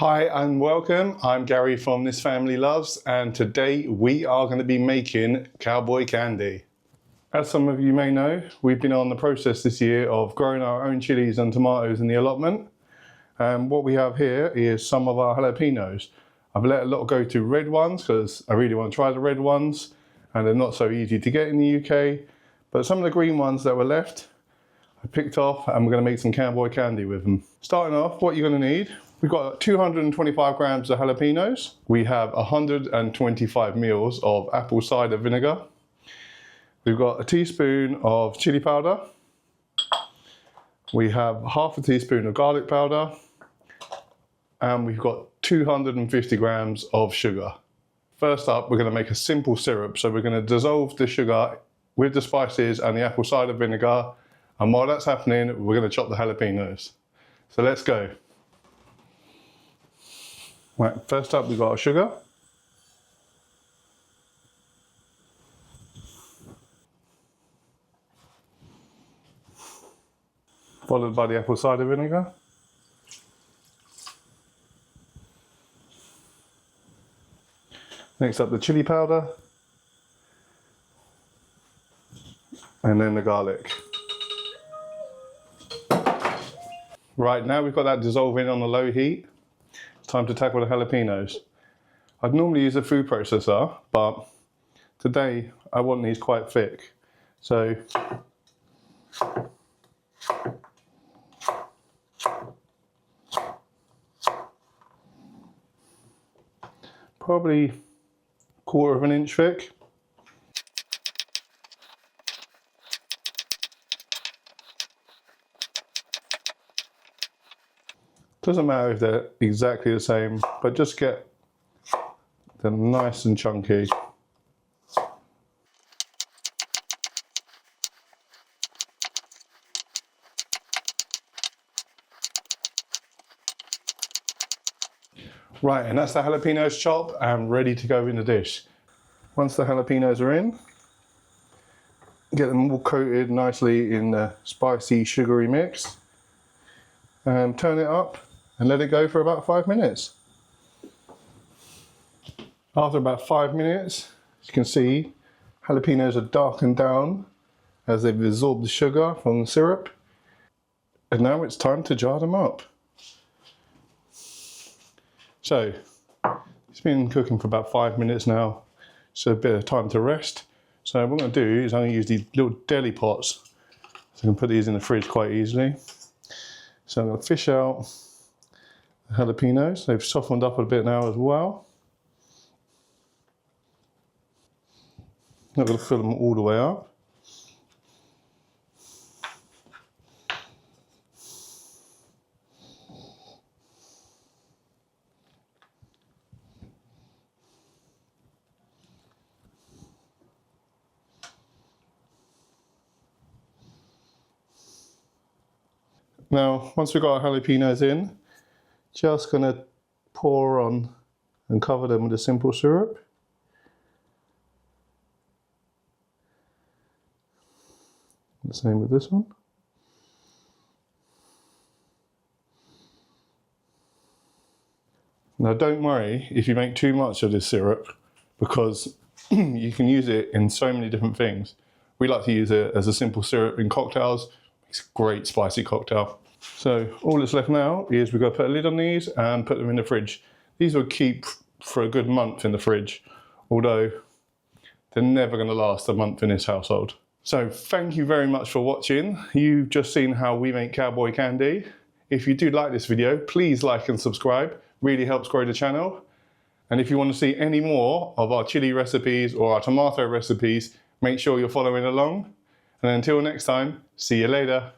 Hi and welcome. I'm Gary from This Family Loves, and today we are going to be making cowboy candy. As some of you may know, we've been on the process this year of growing our own chilies and tomatoes in the allotment. And what we have here is some of our jalapenos. I've let a lot go to red ones because I really want to try the red ones, and they're not so easy to get in the UK. But some of the green ones that were left, I picked off, and we're going to make some cowboy candy with them. Starting off, what you're going to need. We've got 225 grams of jalapenos. We have 125 mils of apple cider vinegar. We've got a teaspoon of chili powder. We have half a teaspoon of garlic powder. And we've got 250 grams of sugar. First up, we're going to make a simple syrup. So we're going to dissolve the sugar with the spices and the apple cider vinegar. And while that's happening, we're going to chop the jalapenos. So let's go. Right, first up we've got our sugar. Followed by the apple cider vinegar. Next up the chili powder. And then the garlic. Right, now we've got that dissolving on the low heat. Time to tackle the jalapenos. I'd normally use a food processor, but today I want these quite thick. So probably 1/4 of an inch thick. Doesn't matter if they're exactly the same, but just get them nice and chunky. Right, and that's the jalapenos chopped and ready to go in the dish. Once the jalapenos are in, get them all coated nicely in the spicy, sugary mix, and turn it up and let it go for about 5 minutes. After about 5 minutes, as you can see, jalapenos are darkened down as they've absorbed the sugar from the syrup. And now it's time to jar them up. So, it's been cooking for about 5 minutes now, so a bit of time to rest. So what I'm going to do is I'm going to use these little deli pots, so I can put these in the fridge quite easily. So I'm going to fish out the jalapenos. They've softened up a bit now as well. Not going to fill them all the way up. Now, once we've got our jalapenos in, just going to pour on and cover them with a simple syrup. The same with this one. Now don't worry if you make too much of this syrup, because you can use it in so many different things. We like to use it as a simple syrup in cocktails. It's a great spicy cocktail. So all that's left now is we've got to put a lid on these and put them in the fridge. These will keep for a good month in the fridge, although they're never going to last a month in this household. So thank you very much for watching. You've just seen how we make cowboy candy. If you do like this video, please like and subscribe. Really helps grow the channel. And if you want to see any more of our chili recipes or our tomato recipes, make sure you're following along. And until next time, see you later.